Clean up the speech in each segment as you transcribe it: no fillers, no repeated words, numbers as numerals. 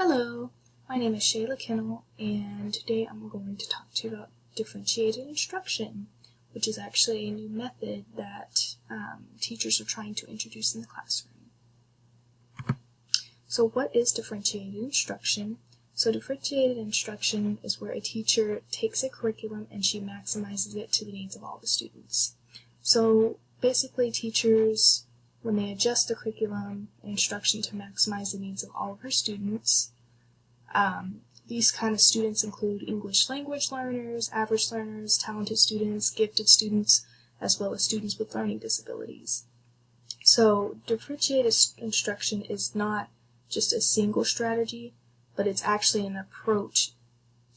Hello, my name is Shayla Kennel, and today I'm going to talk to you about differentiated instruction, which is actually a new method that teachers are trying to introduce in the classroom. So what is differentiated instruction? So differentiated instruction is where a teacher takes a curriculum and she maximizes it to the needs of all the students. So basically teachers, when they adjust the curriculum and instruction to maximize the needs of all of her students, these kind of students include English language learners, average learners, talented students, gifted students, as well as students with learning disabilities. So differentiated instruction is not just a single strategy, but it's actually an approach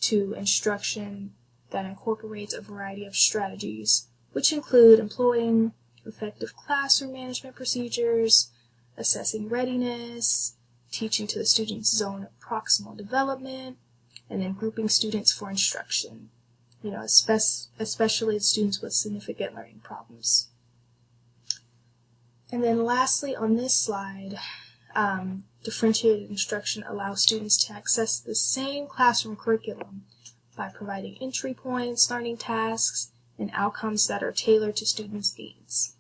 to instruction that incorporates a variety of strategies, which include employing effective classroom management procedures, assessing readiness, teaching to the student's zone of proximal development, and then grouping students for instruction, especially students with significant learning problems. And then lastly, on this slide, differentiated instruction allows students to access the same classroom curriculum by providing entry points, learning tasks, and outcomes that are tailored to students' needs.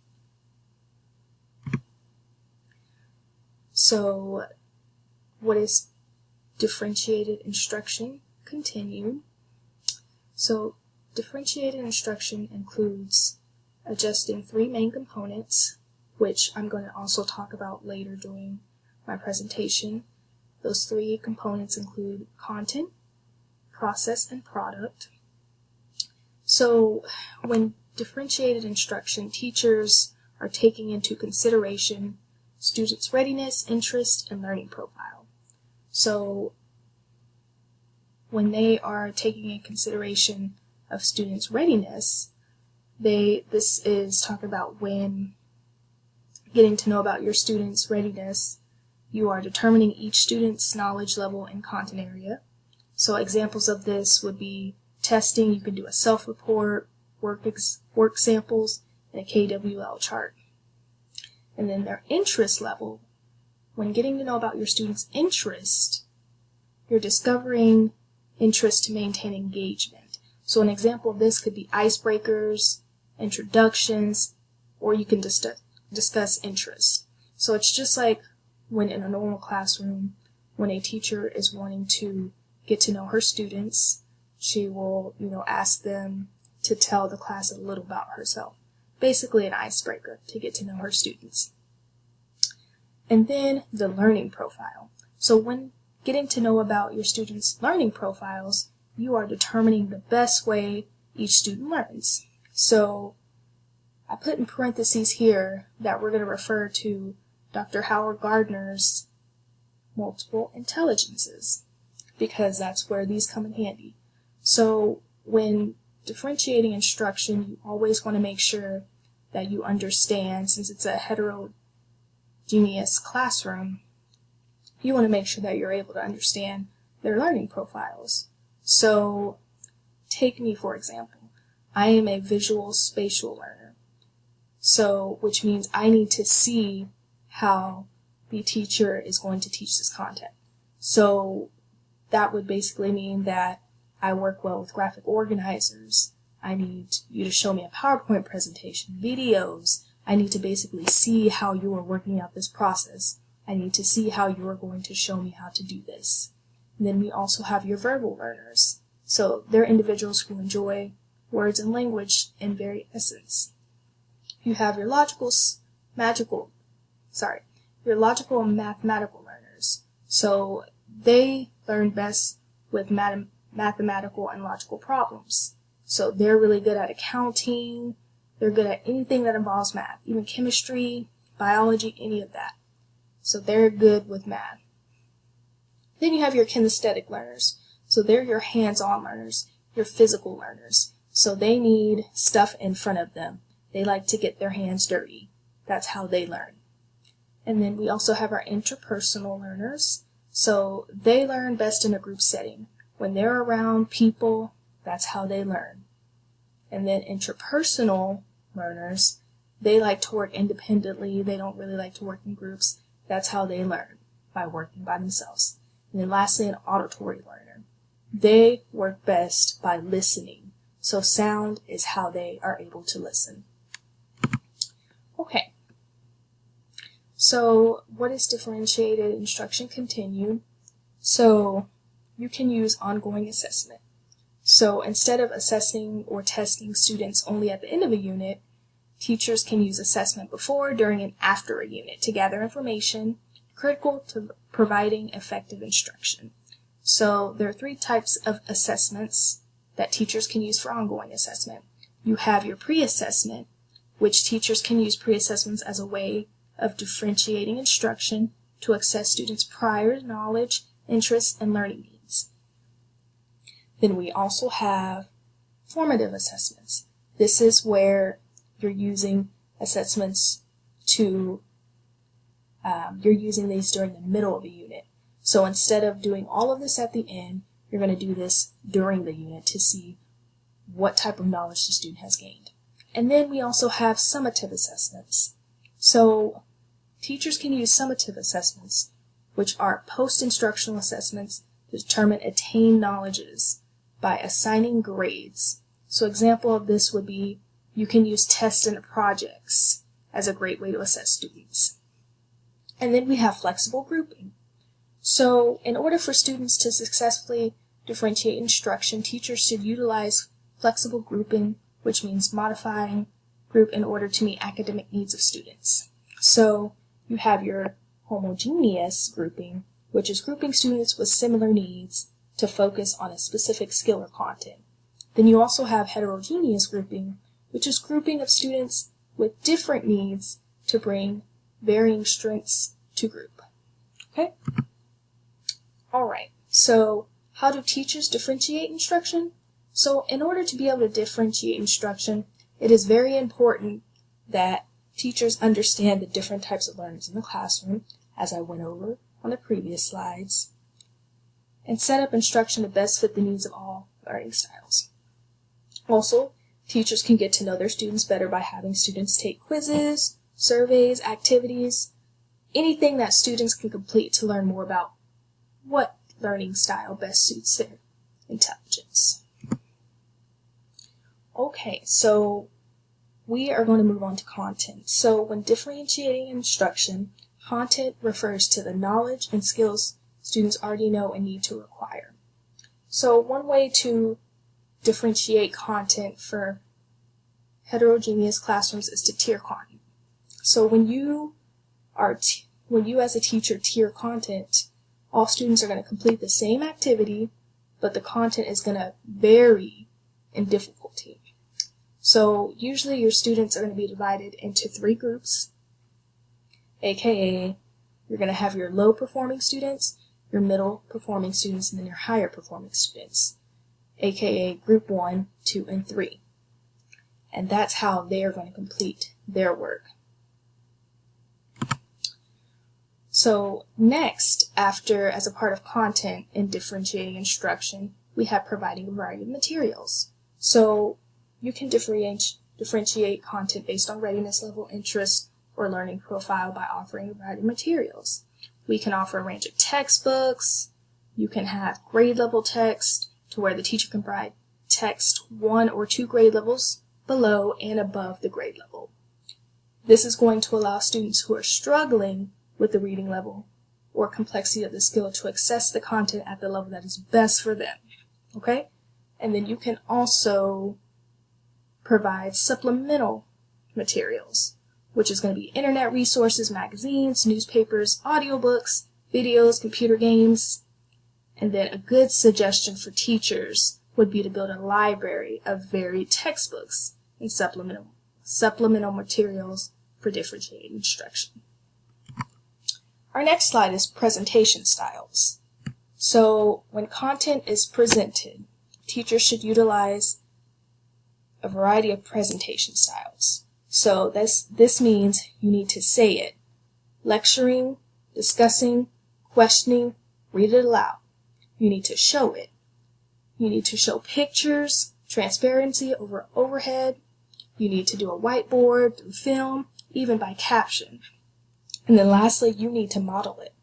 So, what is differentiated instruction? Continued. So, differentiated instruction includes adjusting three main components, which I'm going to also talk about later during my presentation. Those three components include content, process, and product. So, when differentiated instruction, teachers are taking into consideration students' readiness, interest, and learning profile. So, when they are taking in consideration of students' readiness, this is talking about when getting to know about your students' readiness, you are determining each student's knowledge level and content area. So examples of this would be testing. You can do a self-report, work samples, and a KWL chart. And then their interest level. When getting to know about your students' interest, you're discovering interest to maintain engagement. So an example of this could be icebreakers, introductions, or you can discuss interest. So it's just like when in a normal classroom, when a teacher is wanting to get to know her students, she will, ask them to tell the class a little about herself. Basically an icebreaker to get to know her students. And then the learning profile. So when getting to know about your students' learning profiles, you are determining the best way each student learns. So I put in parentheses here that we're going to refer to Dr. Howard Gardner's multiple intelligences, because that's where these come in handy. So when differentiating instruction, you always want to make sure that you understand, since it's a heterogeneous classroom, you want to make sure that you're able to understand their learning profiles. So take me for example. I am a visual spatial learner. So, which means I need to see how the teacher is going to teach this content. So that would basically mean that I work well with graphic organizers. I need you to show me a PowerPoint presentation, videos. I need to basically see how you are working out this process. I need to see how you are going to show me how to do this. And then we also have your verbal learners. So they're individuals who enjoy words and language in very essence. You have your logical and mathematical learners. So they learn best with mathematical and logical problems. So they're really good at accounting. They're good at anything that involves math, even chemistry, biology, any of that. So they're good with math. Then you have your kinesthetic learners. So they're your hands-on learners, your physical learners. So they need stuff in front of them. They like to get their hands dirty. That's how they learn. And then we also have our interpersonal learners. So they learn best in a group setting. When they're around people, that's how they learn. And then intrapersonal learners, they like to work independently. They don't really like to work in groups. That's how they learn, by working by themselves. And then lastly, an auditory learner. They work best by listening. So sound is how they are able to listen. Okay. So what is differentiated instruction continued? So you can use ongoing assessment. So instead of assessing or testing students only at the end of a unit, teachers can use assessment before, during, and after a unit to gather information critical to providing effective instruction. So there are 3 types of assessments that teachers can use for ongoing assessment. You have your pre-assessment, which teachers can use pre-assessments as a way of differentiating instruction to assess students' prior knowledge, interests, and learning needs. Then we also have formative assessments. This is where you're using assessments to, you're using these during the middle of a unit. So instead of doing all of this at the end, you're going to do this during the unit to see what type of knowledge the student has gained. And then we also have summative assessments. So teachers can use summative assessments, which are post-instructional assessments to determine attained knowledges by assigning grades. So example of this would be you can use tests and projects as a great way to assess students. And then we have flexible grouping. So in order for students to successfully differentiate instruction, teachers should utilize flexible grouping, which means modifying group in order to meet academic needs of students. So you have your homogeneous grouping, which is grouping students with similar needs to focus on a specific skill or content. Then you also have heterogeneous grouping, which is grouping of students with different needs to bring varying strengths to group. Okay? Alright, so how do teachers differentiate instruction? So in order to be able to differentiate instruction, it is very important that teachers understand the different types of learners in the classroom, as I went over on the previous slides, and set up instruction to best fit the needs of all learning styles. Also, teachers can get to know their students better by having students take quizzes, surveys, activities, anything that students can complete to learn more about what learning style best suits their intelligence. Okay, so we are going to move on to content. So when differentiating instruction, content refers to the knowledge and skills students already know and need to acquire. So one way to differentiate content for heterogeneous classrooms is to tier content. So when you as a teacher tier content, all students are going to complete the same activity, but the content is going to vary in difficulty. So usually your students are going to be divided into 3 groups, aka you're going to have your low performing students, your middle performing students, and then your higher performing students, aka group 1, 2, and 3. And that's how they are going to complete their work. So next, as a part of content in differentiating instruction, we have providing a variety of materials. So you can differentiate content based on readiness level, interest, or learning profile by offering a variety of materials. We can offer a range of textbooks. You can have grade level text to where the teacher can provide text 1 or 2 grade levels below and above the grade level. This is going to allow students who are struggling with the reading level or complexity of the skill to access the content at the level that is best for them. Okay? And then you can also provide supplemental materials, which is going to be internet resources, magazines, newspapers, audiobooks, videos, computer games. And then a good suggestion for teachers would be to build a library of varied textbooks and supplemental materials for differentiated instruction. Our next slide is presentation styles. So when content is presented, teachers should utilize a variety of presentation styles. So this means you need to say it. Lecturing, discussing, questioning, read it aloud. You need to show it. You need to show pictures, transparency over overhead. You need to do a whiteboard, through film, even by caption. And then lastly, you need to model it.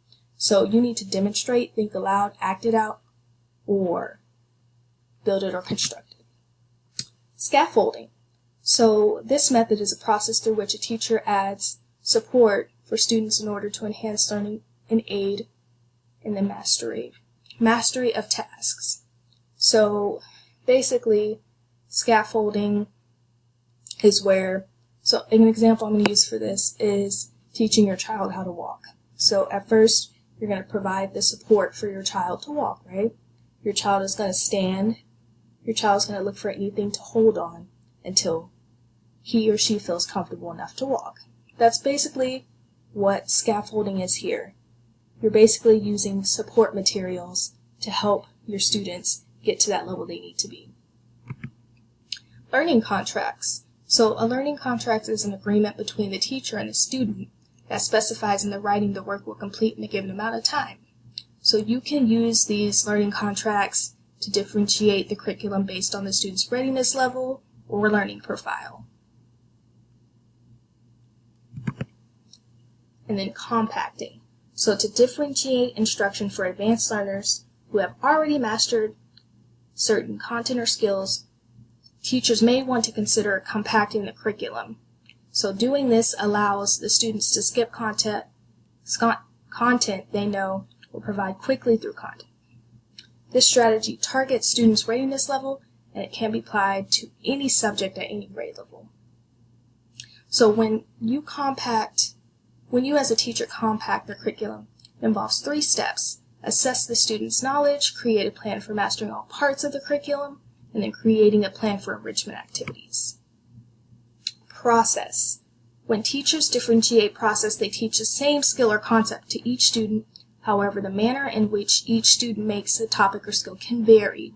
So you need to demonstrate, think aloud, act it out, or build it or construct it. Scaffolding. So this method is a process through which a teacher adds support for students in order to enhance learning and aid in the mastery of tasks. So basically, scaffolding is where, so an example I'm going to use for this is teaching your child how to walk. So at first, you're going to provide the support for your child to walk, right? Your child is going to stand. Your child is going to look for anything to hold on until he or she feels comfortable enough to walk. That's basically what scaffolding is here. You're basically using support materials to help your students get to that level they need to be. Learning contracts. So a learning contract is an agreement between the teacher and the student that specifies in the writing the work will complete in a given amount of time. So you can use these learning contracts to differentiate the curriculum based on the student's readiness level or learning profile. And then compacting. So to differentiate instruction for advanced learners who have already mastered certain content or skills, teachers may want to consider compacting the curriculum. So doing this allows the students to skip content they know will provide quickly through content. This strategy targets students' readiness level, and it can be applied to any subject at any grade level. So when you as a teacher compact the curriculum, it involves 3 steps: assess the student's knowledge, create a plan for mastering all parts of the curriculum, and then creating a plan for enrichment activities. Process. When teachers differentiate process, they teach the same skill or concept to each student. However, the manner in which each student makes the topic or skill can vary.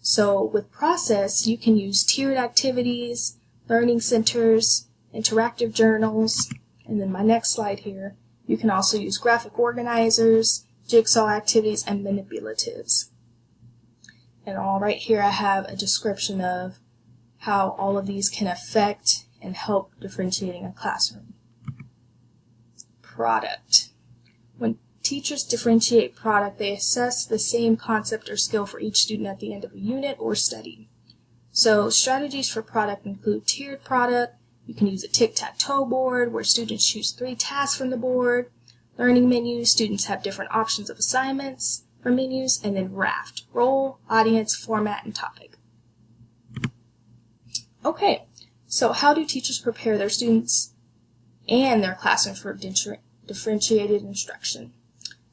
So with process, you can use tiered activities, learning centers, interactive journals, and then my next slide here, you can also use graphic organizers, jigsaw activities, and manipulatives. And all right here I have a description of how all of these can affect and help differentiating a classroom. Product. When teachers differentiate product, they assess the same concept or skill for each student at the end of a unit or study. So strategies for product include tiered product. You can use a tic-tac-toe board where students choose 3 tasks from the board. Learning menus, students have different options of assignments for menus, and then raft, role, audience, format, and topic. Okay, so how do teachers prepare their students and their classroom for differentiated instruction?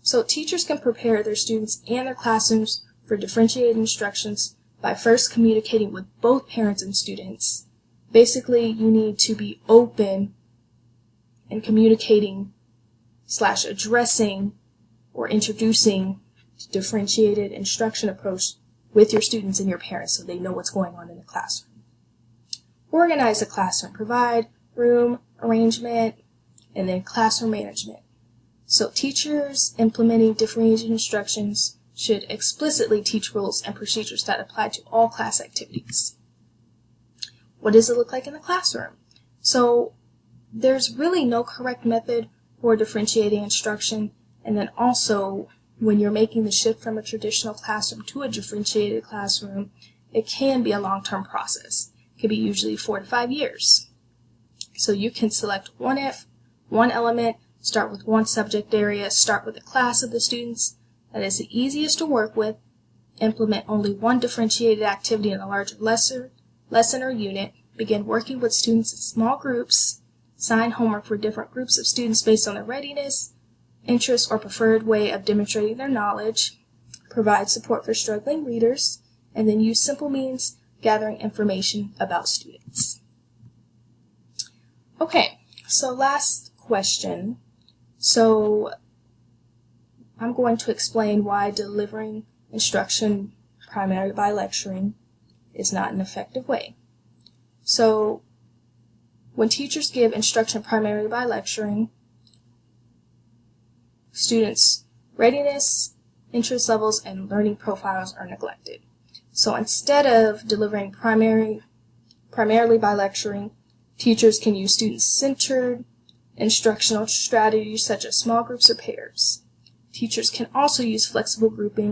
So teachers can prepare their students and their classrooms for differentiated instructions by first communicating with both parents and students. Basically, you need to be open and communicating / addressing or introducing differentiated instruction approach with your students and your parents so they know what's going on in the classroom. Organize the classroom, provide room arrangement, and then classroom management. So teachers implementing differentiated instructions should explicitly teach rules and procedures that apply to all class activities. What does it look like in the classroom? So there's really no correct method for differentiating instruction, and then also when you're making the shift from a traditional classroom to a differentiated classroom, it can be a long-term process. It could be usually 4 to 5 years. So you can select one element, start with one subject area, start with a class of the students that is the easiest to work with, implement only one differentiated activity in a larger lesson or unit, begin working with students in small groups, assign homework for different groups of students based on their readiness, interest, or preferred way of demonstrating their knowledge, provide support for struggling readers, and then use simple means gathering information about students. Okay, so last question. So I'm going to explain why delivering instruction primarily by lecturing is not an effective way. So when teachers give instruction primarily by lecturing, students' readiness, interest levels, and learning profiles are neglected. So instead of delivering primarily by lecturing, teachers can use student-centered instructional strategies such as small groups or pairs. Teachers can also use flexible grouping